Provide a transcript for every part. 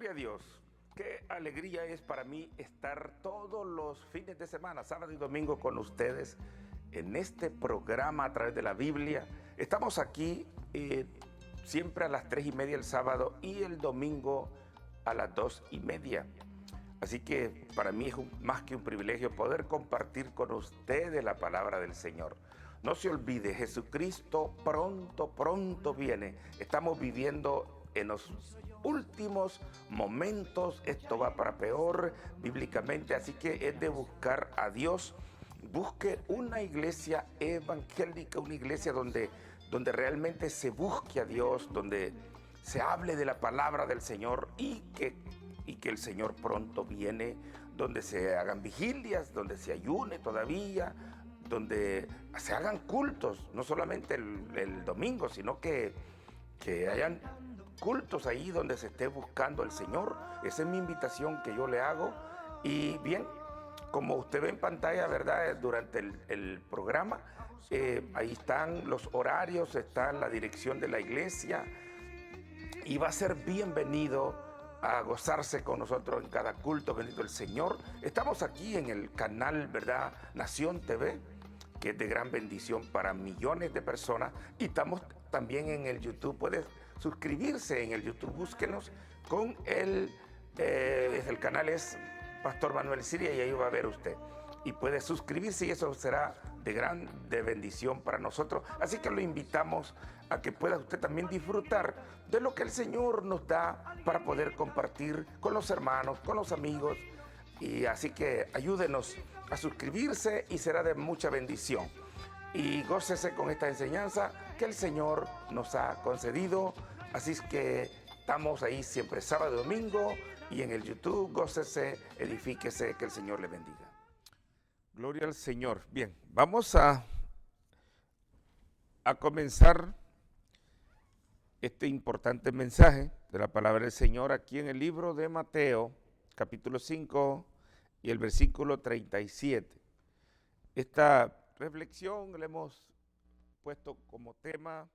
Gloria a Dios. Qué alegría es para mí estar todos los fines de semana, sábado y domingo, con ustedes en este programa a través de la Biblia. Estamos aquí siempre a las 3:30 el sábado y el domingo a las 2:30. Así que para mí es más que un privilegio poder compartir con ustedes la palabra del Señor. No se olvide, Jesucristo pronto viene. Estamos viviendo en los últimos momentos. Esto va para peor bíblicamente, así que es de buscar a Dios. Busque una iglesia evangélica, una iglesia donde realmente se busque a Dios, donde se hable de la palabra del Señor y que el Señor pronto viene, donde se hagan vigilias, donde se ayune todavía, donde se hagan cultos, no solamente el domingo, sino que hayan cultos ahí donde se esté buscando al Señor. Esa es mi invitación que yo le hago. Y bien, como usted ve en pantalla, ¿verdad? Durante el programa, ahí están los horarios, está la dirección de la iglesia y va a ser bienvenido a gozarse con nosotros en cada culto. Bendito el Señor. Estamos aquí en el canal, ¿verdad? Nación TV, que es de gran bendición para millones de personas, y estamos también en el YouTube. Puede suscribirse en el YouTube, búsquenos con el canal es Pastor Manuel Siria y ahí va a ver usted. Y puede suscribirse y eso será de bendición para nosotros. Así que lo invitamos a que pueda usted también disfrutar de lo que el Señor nos da para poder compartir con los hermanos, con los amigos. Y así que ayúdenos a suscribirse y será de mucha bendición. Y gócese con esta enseñanza que el Señor nos ha concedido. Así es que estamos ahí siempre sábado y domingo y en el YouTube. Gócese, edifíquese, que el Señor le bendiga. Gloria al Señor. Bien, vamos a comenzar este importante mensaje de la palabra del Señor aquí en el libro de Mateo, capítulo 5 y el versículo 37. Esta reflexión la hemos puesto como tema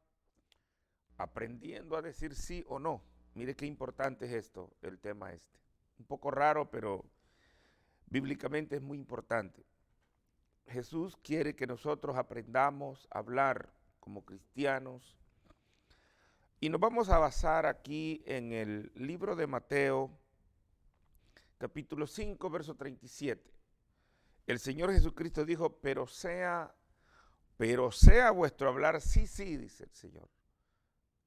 aprendiendo a decir sí o no. Mire qué importante es esto, el tema este. Un poco raro, pero bíblicamente es muy importante. Jesús quiere que nosotros aprendamos a hablar como cristianos. Y nos vamos a basar aquí en el libro de Mateo, capítulo 5, verso 37. El Señor Jesucristo dijo, pero sea vuestro hablar sí, sí, dice el Señor.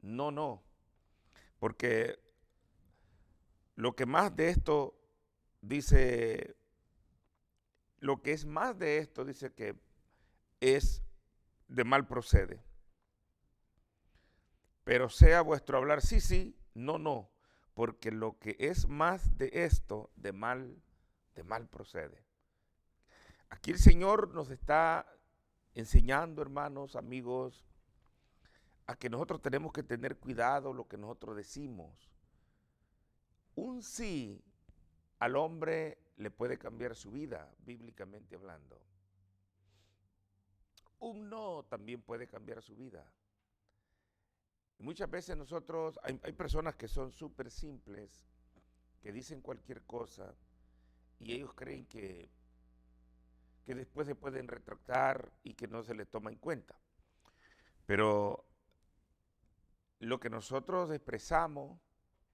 No, no. Porque lo que más de esto dice, lo que es más de esto dice que es de mal procede. Pero sea vuestro hablar sí, sí, no, no. Porque lo que es más de esto, de mal procede. Aquí el Señor nos está enseñando, hermanos, amigos, a que nosotros tenemos que tener cuidado lo que nosotros decimos. Un sí al hombre le puede cambiar su vida, bíblicamente hablando. Un no también puede cambiar su vida. Y muchas veces hay personas que son súper simples, que dicen cualquier cosa y ellos creen que después se pueden retractar y que no se les toma en cuenta. Pero lo que nosotros expresamos,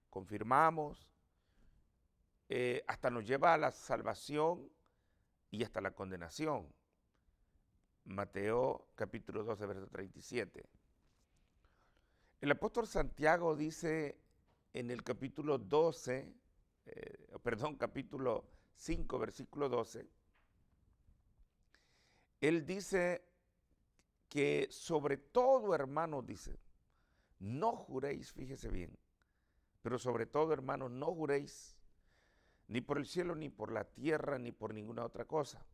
confirmamos, hasta nos lleva a la salvación y hasta la condenación. Mateo capítulo 12, verso 37. El apóstol Santiago dice en el capítulo 5, versículo 12, él dice que sobre todo, hermanos, dice, no juréis, fíjese bien, pero sobre todo, hermanos, no juréis ni por el cielo, ni por la tierra, ni por ninguna otra cosa.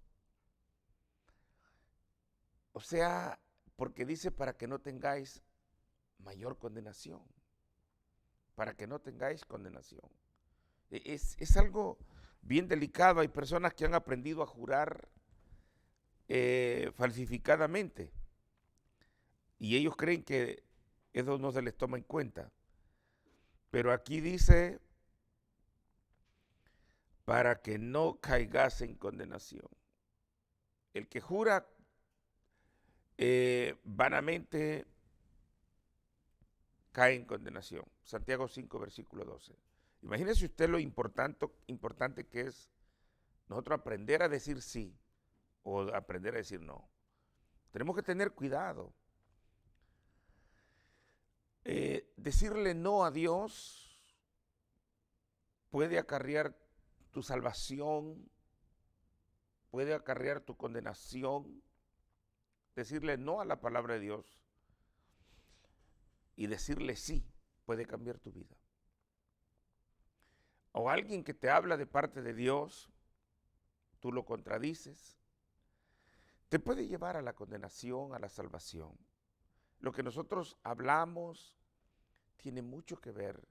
O sea, porque dice para que no tengáis mayor condenación, para que no tengáis condenación. Es algo bien delicado. Hay personas que han aprendido a jurar falsificadamente y ellos creen que eso no se les toma en cuenta. Pero aquí dice para que no caigas en condenación. El que jura vanamente cae en condenación. Santiago 5, versículo 12. Imagínese usted lo importante que es nosotros aprender a decir sí o aprender a decir no. Tenemos que tener cuidado. Decirle no a Dios puede acarrear tu salvación, puede acarrear tu condenación. Decirle no a la palabra de Dios y decirle sí puede cambiar tu vida. O alguien que te habla de parte de Dios, tú lo contradices, te puede llevar a la condenación, a la salvación. Lo que nosotros hablamos tiene mucho que ver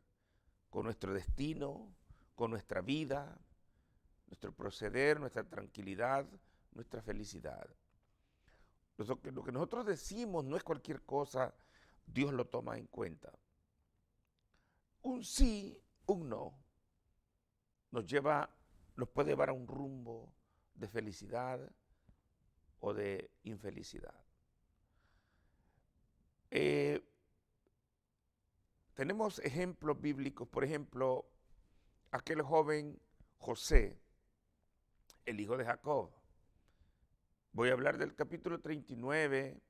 con nuestro destino, con nuestra vida, nuestro proceder, nuestra tranquilidad, nuestra felicidad. Lo que nosotros decimos no es cualquier cosa, Dios lo toma en cuenta. Un sí, un no, nos puede llevar a un rumbo de felicidad o de infelicidad. Tenemos ejemplos bíblicos, por ejemplo, aquel joven José, el hijo de Jacob. Voy a hablar del capítulo 39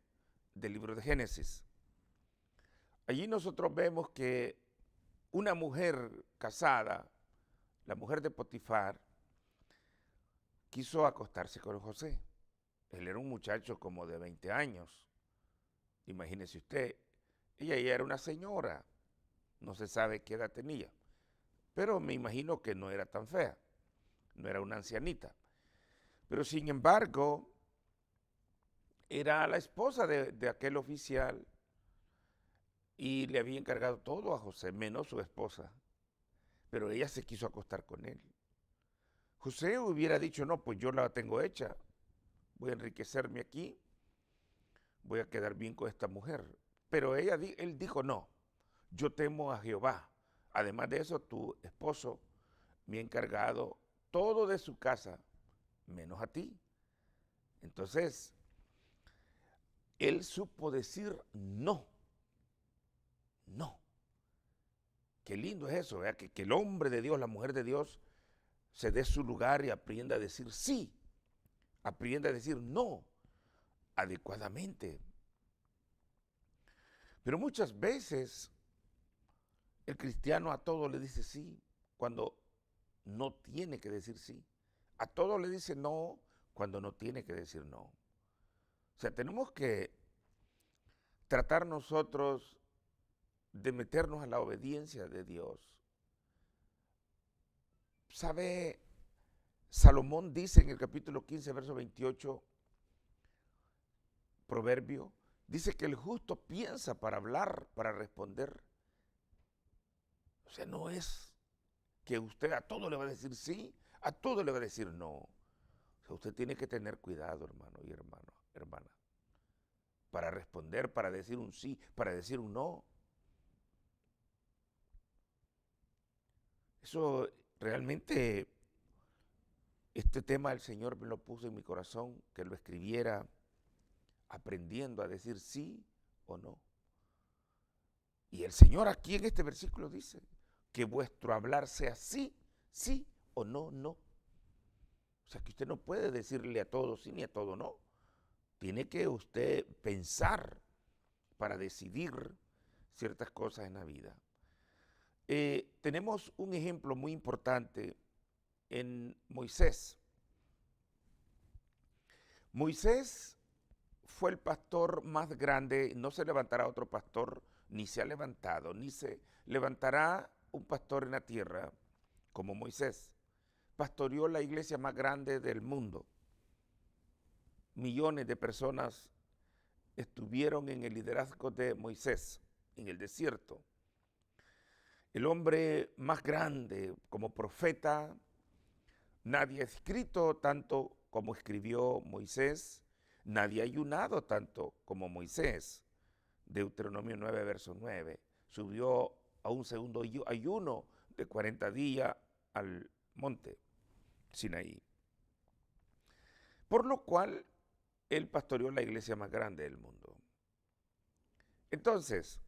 del libro de Génesis. Allí nosotros vemos que una mujer casada, la mujer de Potifar, quiso acostarse con José. Él era un muchacho como de 20 años. Imagínese usted, ella ya era una señora, no se sabe qué edad tenía, pero me imagino que no era tan fea, no era una ancianita. Pero sin embargo, era la esposa de aquel oficial y le había encargado todo a José, menos su esposa. Pero ella se quiso acostar con él. José hubiera dicho, no, pues yo la tengo hecha, voy a enriquecerme aquí, voy a quedar bien con esta mujer. Pero él dijo, no, yo temo a Jehová. Además de eso, tu esposo me ha encargado todo de su casa, menos a ti. Entonces, él supo decir no. No. Qué lindo es eso, ¿verdad? Que el hombre de Dios, la mujer de Dios, se dé su lugar y aprenda a decir sí, aprenda a decir no adecuadamente. Pero muchas veces el cristiano a todo le dice sí cuando no tiene que decir sí. A todo le dice no cuando no tiene que decir no. O sea, tenemos que tratar nosotros de meternos a la obediencia de Dios. ¿Sabe? Salomón dice en el capítulo 15, verso 28, proverbio, dice que el justo piensa para hablar, para responder. O sea, no es que usted a todo le va a decir sí, a todo le va a decir no. O sea, usted tiene que tener cuidado, hermano y hermana, para responder, para decir un sí, para decir un no. Eso realmente, este tema el Señor me lo puso en mi corazón, que lo escribiera aprendiendo a decir sí o no. Y el Señor aquí en este versículo dice que vuestro hablar sea sí, sí o no, no. O sea que usted no puede decirle a todo sí ni a todo no. Tiene que usted pensar para decidir ciertas cosas en la vida. Tenemos un ejemplo muy importante en Moisés. Moisés fue el pastor más grande, no se levantará otro pastor, ni se ha levantado, ni se levantará un pastor en la tierra como Moisés. Pastoreó la iglesia más grande del mundo. Millones de personas estuvieron en el liderazgo de Moisés en el desierto. El hombre más grande como profeta, nadie ha escrito tanto como escribió Moisés, nadie ha ayunado tanto como Moisés. Deuteronomio 9, verso 9. Subió a un segundo ayuno de 40 días al monte. Sinaí. Por lo cual, él pastoreó la iglesia más grande del mundo. Entonces,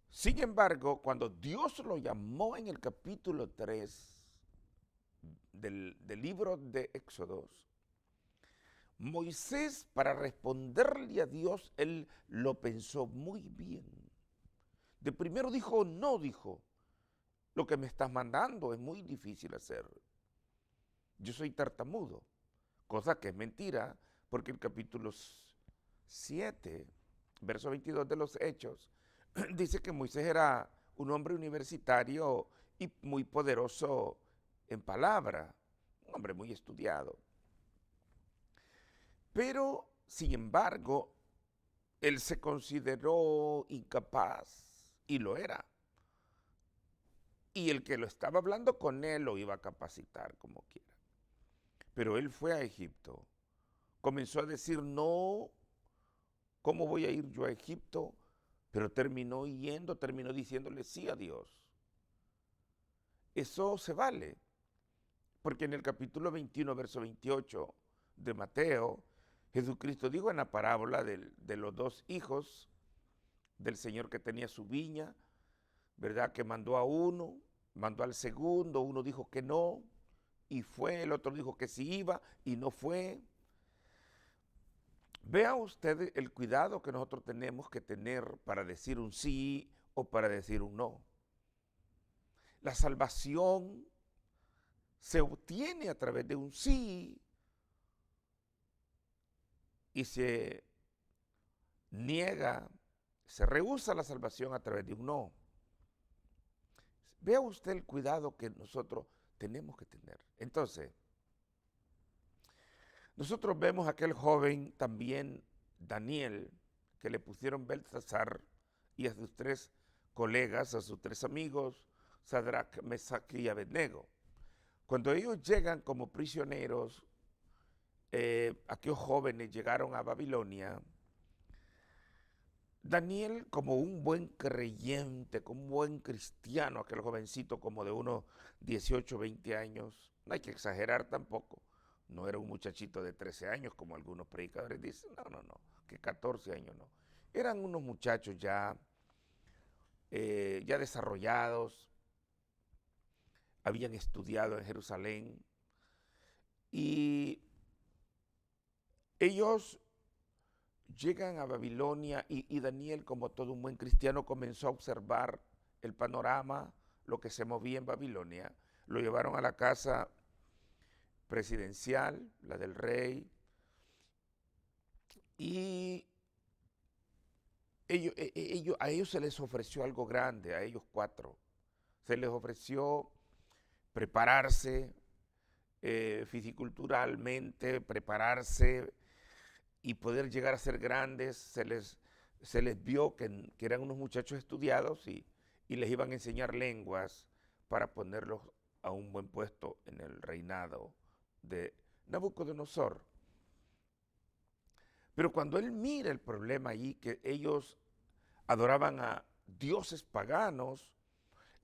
sin embargo, cuando Dios lo llamó en el capítulo 3 del libro de Éxodos, Moisés, para responderle a Dios, él lo pensó muy bien. De primero dijo, no, dijo, lo que me estás mandando es muy difícil hacer. Yo soy tartamudo, cosa que es mentira, porque el capítulo 7, verso 22 de los Hechos, dice que Moisés era un hombre universitario y muy poderoso en palabra, un hombre muy estudiado. Pero, sin embargo, él se consideró incapaz y lo era. Y el que lo estaba hablando con él lo iba a capacitar como quiera. Pero él fue a Egipto, comenzó a decir, no, ¿cómo voy a ir yo a Egipto? Pero terminó yendo, terminó diciéndole sí a Dios. Eso se vale, porque en el capítulo 21, verso 28 de Mateo, Jesucristo dijo en la parábola de los dos hijos del señor que tenía su viña, ¿verdad? Que mandó a uno, mandó al segundo, uno dijo que no, y fue, el otro dijo que sí iba y no fue. Vea usted el cuidado que nosotros tenemos que tener para decir un sí o para decir un no. La salvación se obtiene a través de un sí y se niega, se rehúsa la salvación a través de un no. Vea usted el cuidado que nosotros tenemos que tener. Entonces, nosotros vemos a aquel joven también, Daniel, que le pusieron Belsasar, y a sus tres colegas, a sus tres amigos, Sadrach, Mesach y Abednego. Cuando ellos llegan como prisioneros, aquellos jóvenes llegaron a Babilonia, Daniel, como un buen creyente, como un buen cristiano, aquel jovencito como de unos 18, 20 años, no hay que exagerar tampoco, no era un muchachito de 13 años como algunos predicadores dicen, no, que 14 años no. Eran unos muchachos ya desarrollados, habían estudiado en Jerusalén y ellos llegan a Babilonia y Daniel, como todo un buen cristiano, comenzó a observar el panorama, lo que se movía en Babilonia. Lo llevaron a la casa presidencial, la del rey, y a ellos se les ofreció algo grande, a ellos cuatro. Se les ofreció prepararse fisiculturalmente, prepararse y poder llegar a ser grandes. Se les vio que eran unos muchachos estudiados y les iban a enseñar lenguas para ponerlos a un buen puesto en el reinado de Nabucodonosor. Pero cuando él mira el problema allí, que ellos adoraban a dioses paganos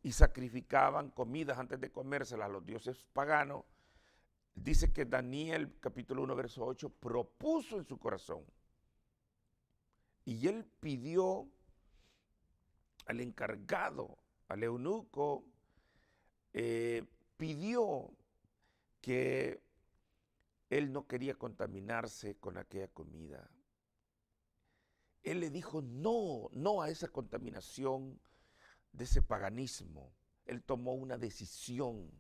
y sacrificaban comidas antes de comérselas a los dioses paganos, dice que Daniel, capítulo 1, verso 8, propuso en su corazón. Y él pidió al encargado, al eunuco, pidió que él no quería contaminarse con aquella comida. Él le dijo no, no a esa contaminación de ese paganismo. Él tomó una decisión,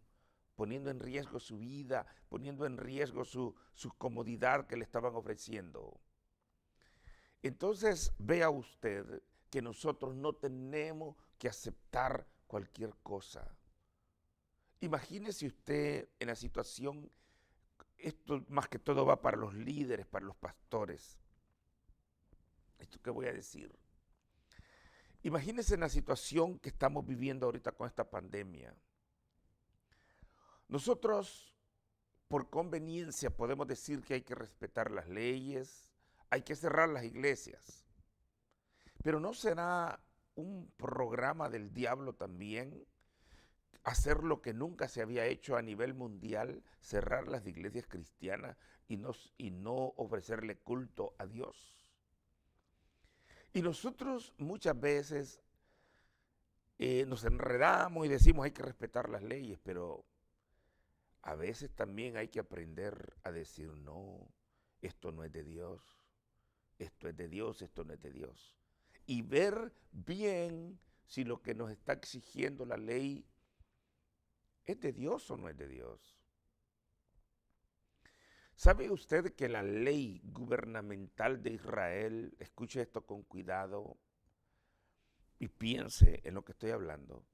poniendo en riesgo su vida, poniendo en riesgo su comodidad que le estaban ofreciendo. Entonces vea usted que nosotros no tenemos que aceptar cualquier cosa. Imagínese usted en la situación, esto más que todo va para los líderes, para los pastores. Esto que voy a decir. Imagínense en la situación que estamos viviendo ahorita con esta pandemia. Nosotros, por conveniencia, podemos decir que hay que respetar las leyes, hay que cerrar las iglesias. Pero ¿no será un programa del diablo también hacer lo que nunca se había hecho a nivel mundial, cerrar las iglesias cristianas y no ofrecerle culto a Dios. Y nosotros muchas veces nos enredamos y decimos hay que respetar las leyes, pero a veces también hay que aprender a decir no, esto no es de Dios, esto es de Dios, esto no es de Dios. Y ver bien si lo que nos está exigiendo la ley es de Dios o no es de Dios. ¿Sabe usted que la ley gubernamental de Israel, escuche esto con cuidado y piense en lo que estoy hablando?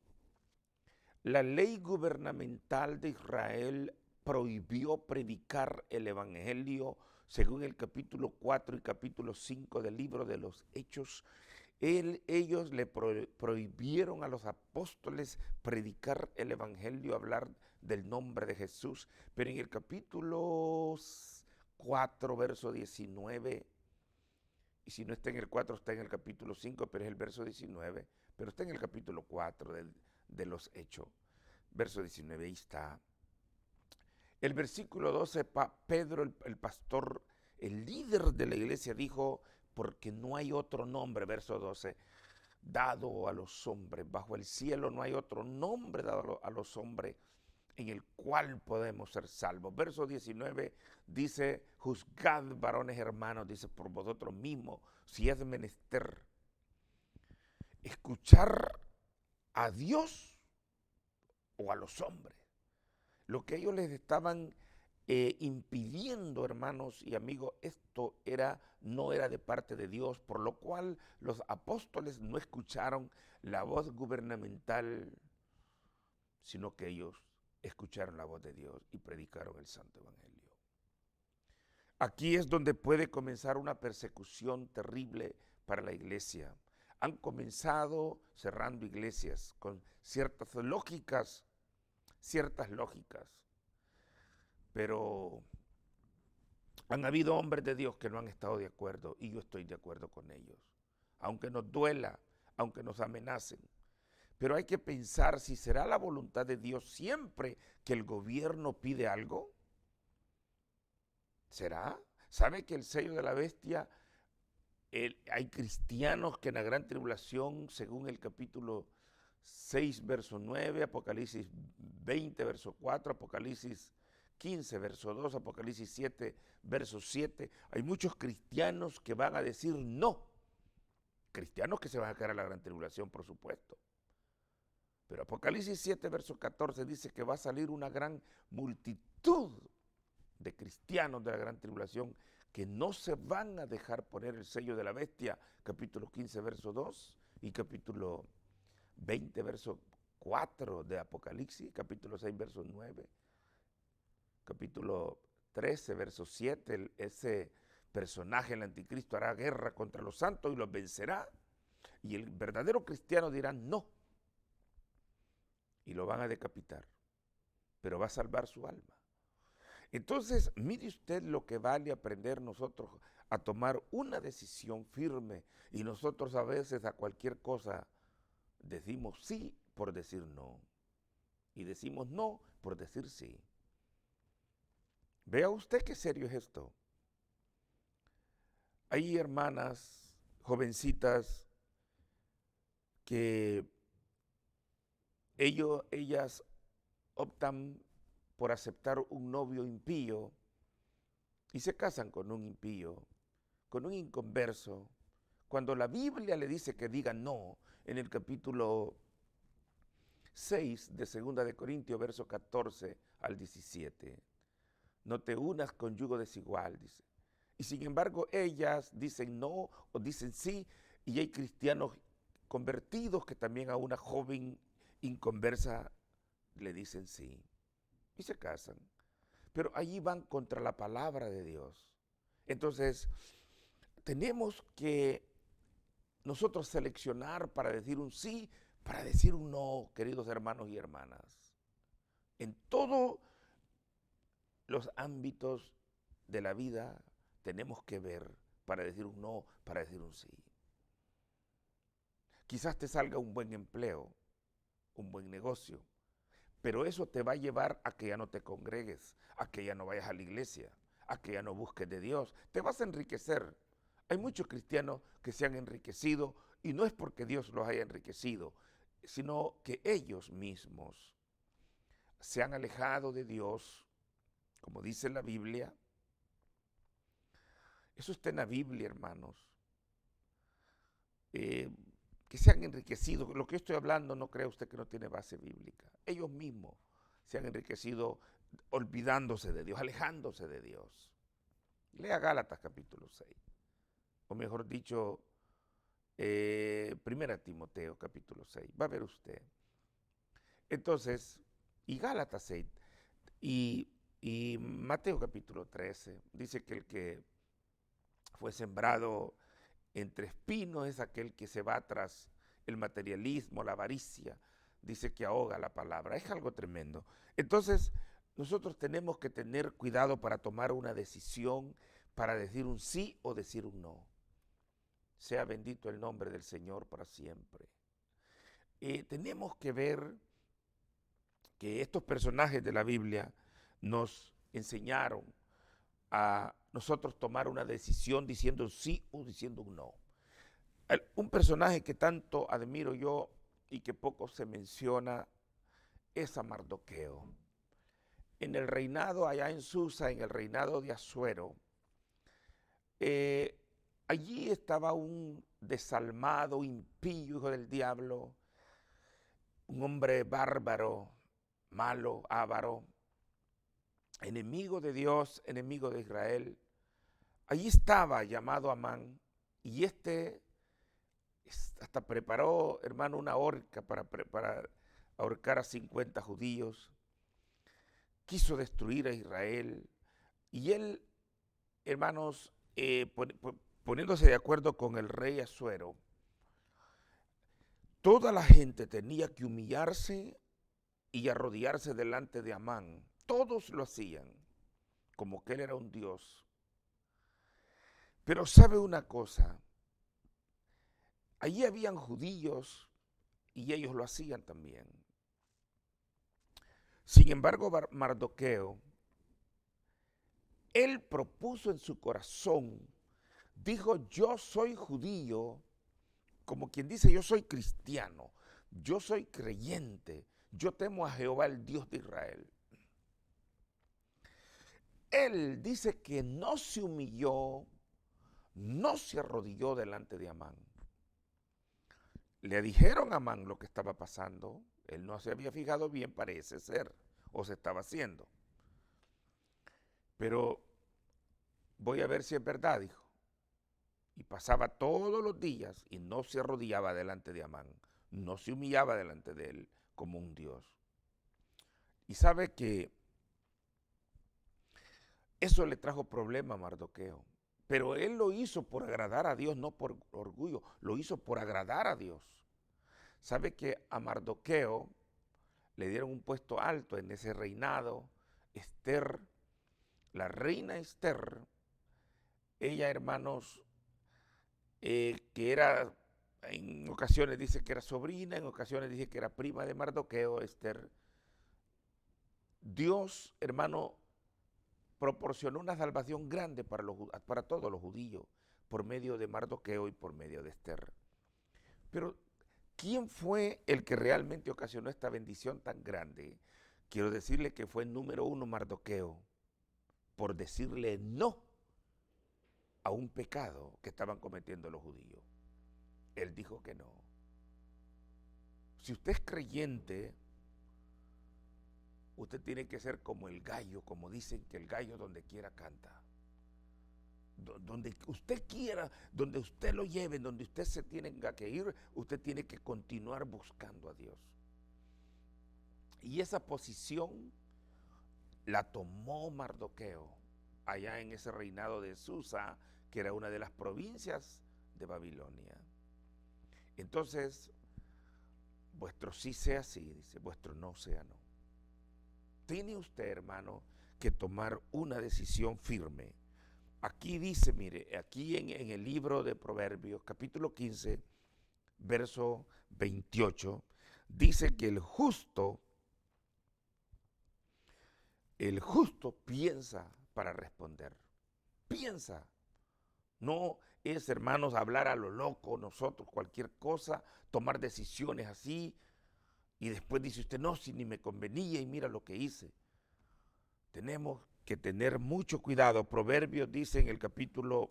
La ley gubernamental de Israel prohibió predicar el evangelio según el capítulo 4 y capítulo 5 del libro de los Hechos. Ellos le prohibieron a los apóstoles predicar el evangelio, hablar del nombre de Jesús, pero en el capítulo 4, verso 19, y si no está en el 4, está en el capítulo 5, pero es el verso 19, pero está en el capítulo 4 de los Hechos, verso 19, ahí está. El versículo 12, Pedro, el pastor, el líder de la iglesia, dijo, porque no hay otro nombre, verso 12, dado a los hombres, bajo el cielo no hay otro nombre dado a los hombres en el cual podemos ser salvos. Verso 19 dice, juzgad varones hermanos, dice, por vosotros mismos, si es menester escuchar a Dios o a los hombres. Lo que ellos les estaban impidiendo, hermanos y amigos, esto no era de parte de Dios, por lo cual los apóstoles no escucharon la voz gubernamental, sino que ellos escucharon la voz de Dios y predicaron el Santo Evangelio. Aquí es donde puede comenzar una persecución terrible para la iglesia. Han comenzado cerrando iglesias con ciertas lógicas, pero han habido hombres de Dios que no han estado de acuerdo y yo estoy de acuerdo con ellos. Aunque nos duela, aunque nos amenacen. Pero hay que pensar si será la voluntad de Dios siempre que el gobierno pide algo. ¿Será? ¿Sabe que el sello de la bestia, hay cristianos que en la gran tribulación, según el capítulo 6, verso 9, Apocalipsis 20, verso 4, Apocalipsis 15, verso 2, Apocalipsis 7, verso 7, hay muchos cristianos que van a decir no. Cristianos que se van a quedar a la gran tribulación, por supuesto. Pero Apocalipsis 7, verso 14 dice que va a salir una gran multitud de cristianos de la gran tribulación que no se van a dejar poner el sello de la bestia, capítulo 15, verso 2 y capítulo 20, verso 4 de Apocalipsis, capítulo 6, verso 9, capítulo 13, verso 7, ese personaje, el anticristo, hará guerra contra los santos y los vencerá. Y el verdadero cristiano dirá no. Y lo van a decapitar, pero va a salvar su alma. Entonces, mire usted lo que vale aprender nosotros a tomar una decisión firme. Y nosotros a veces a cualquier cosa decimos sí por decir no. Y decimos no por decir sí. Vea usted qué serio es esto. Hay hermanas, jovencitas, que ellas optan por aceptar un novio impío y se casan con un impío, con un inconverso, cuando la Biblia le dice que diga no en el capítulo 6 de 2 de Corintios, verso 14 al 17. No te unas con yugo desigual, dice. Y sin embargo, ellas dicen no o dicen sí, y hay cristianos convertidos que también a una joven inconversa le dicen sí. Y se casan. Pero allí van contra la palabra de Dios. Entonces, tenemos que nosotros seleccionar para decir un sí, para decir un no, queridos hermanos y hermanas. En todos los ámbitos de la vida tenemos que ver para decir un no, para decir un sí. Quizás te salga un buen empleo, un buen negocio, pero eso te va a llevar a que ya no te congregues, a que ya no vayas a la iglesia, a que ya no busques de Dios. Te vas a enriquecer. Hay muchos cristianos que se han enriquecido y no es porque Dios los haya enriquecido, sino que ellos mismos se han alejado de Dios, como dice la Biblia. Eso está en la Biblia, hermanos. Eh, que se han enriquecido. Lo que yo estoy hablando no crea usted que no tiene base bíblica. Ellos mismos se han enriquecido olvidándose de Dios, alejándose de Dios. Lea Gálatas capítulo 6, o mejor dicho, Primera Timoteo capítulo 6. Va a ver usted. Entonces, y Gálatas 6, y Mateo capítulo 13, dice que el que fue sembrado entre espinos es aquel que se va tras el materialismo, la avaricia, dice que ahoga la palabra. Es algo tremendo. Entonces, nosotros tenemos que tener cuidado para tomar una decisión, para decir un sí o decir un no. Sea bendito el nombre del Señor para siempre. Tenemos que ver que estos personajes de la Biblia nos enseñaron a nosotros tomar una decisión diciendo un sí o diciendo un no. Un personaje que tanto admiro yo y que poco se menciona es a Mardoqueo. En el reinado allá en Susa, en el reinado de Asuero, allí estaba un desalmado, impío, hijo del diablo, un hombre bárbaro, malo, avaro, enemigo de Dios, enemigo de Israel. Allí estaba llamado Amán, y hasta preparó, hermano, una horca para ahorcar a 50 judíos. Quiso destruir a Israel. Y él, hermanos, poniéndose de acuerdo con el rey Asuero, toda la gente tenía que humillarse y arrodillarse delante de Amán. Todos lo hacían, como que él era un dios. Pero sabe una cosa, allí habían judíos y ellos lo hacían también. Sin embargo, Mardoqueo, él propuso en su corazón, dijo: yo soy judío, como quien dice, yo soy cristiano, yo soy creyente, yo temo a Jehová, el Dios de Israel. Él dice que no se humilló, no se arrodilló delante de Amán. Le dijeron a Amán lo que estaba pasando, él no se había fijado bien, parece ser, o se estaba haciendo. Pero voy a ver si es verdad, dijo. Y pasaba todos los días y no se arrodillaba delante de Amán, no se humillaba delante de él como un dios. Y sabe que eso le trajo problema a Mardoqueo, pero él lo hizo por agradar a Dios, no por orgullo, lo hizo por agradar a Dios. Sabe que a Mardoqueo le dieron un puesto alto en ese reinado. Esther, la reina Esther, ella, hermanos, que era, en ocasiones dice que era sobrina, en ocasiones dice que era prima de Mardoqueo, Esther. Dios, hermano, proporcionó una salvación grande para todos los judíos por medio de Mardoqueo y por medio de Esther. Pero, ¿quién fue el que realmente ocasionó esta bendición tan grande? Quiero decirle que fue el número uno Mardoqueo, por decirle no a un pecado que estaban cometiendo los judíos. Él dijo que no. Si usted es creyente, usted tiene que ser como el gallo, como dicen que el gallo donde quiera canta. Donde usted quiera, donde usted lo lleve, donde usted se tenga que ir, usted tiene que continuar buscando a Dios. Y esa posición la tomó Mardoqueo allá en ese reinado de Susa, que era una de las provincias de Babilonia. Entonces, vuestro sí sea sí, dice, vuestro no sea no. Tiene usted, hermano, que tomar una decisión firme. Aquí dice, mire, aquí en el libro de Proverbios, capítulo 15, verso 28, dice que el justo El justo piensa para responder. Piensa. No es, hermanos, hablar a lo loco nosotros, cualquier cosa, tomar decisiones así, y después dice usted, no, si ni me convenía y mira lo que hice. Tenemos que tener mucho cuidado. Proverbios dice en el capítulo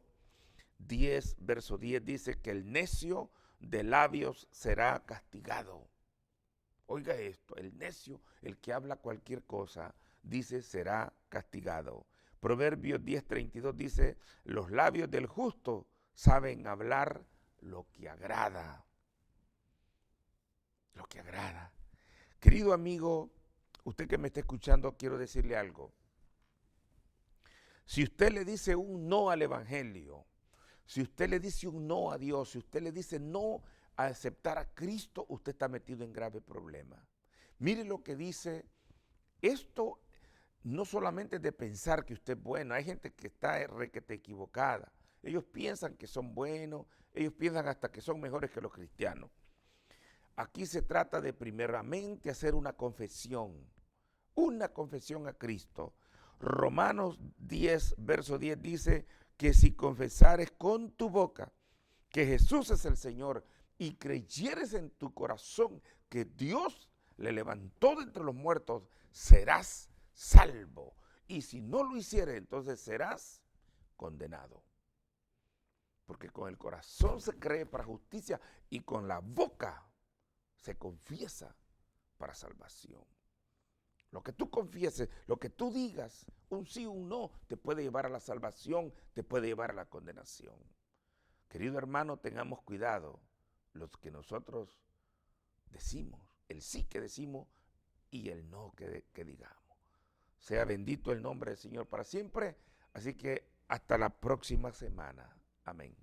10, verso 10, dice que el necio de labios será castigado. Oiga esto, el necio, el que habla cualquier cosa, dice será castigado. Proverbios 10:32 dice, los labios del justo saben hablar lo que agrada. Lo que agrada. Querido amigo, usted que me está escuchando, quiero decirle algo. Si usted le dice un no al evangelio, si usted le dice un no a Dios, si usted le dice no a aceptar a Cristo, usted está metido en grave problema. Mire lo que dice, esto no solamente de pensar que usted es bueno, hay gente que está requete equivocada. Ellos piensan que son buenos, ellos piensan hasta que son mejores que los cristianos. Aquí se trata de primeramente hacer una confesión a Cristo. Romanos 10, verso 10 dice que si confesares con tu boca que Jesús es el Señor y creyeres en tu corazón que Dios le levantó de entre los muertos, serás salvo. Y si no lo hicieres, entonces serás condenado. Porque con el corazón se cree para justicia y con la boca se confiesa para salvación. Lo que tú confieses, lo que tú digas, un sí o un no, te puede llevar a la salvación, te puede llevar a la condenación. Querido hermano, tengamos cuidado los que nosotros decimos, el sí que decimos y el no que digamos. Sea bendito el nombre del Señor para siempre. Así que hasta la próxima semana. Amén.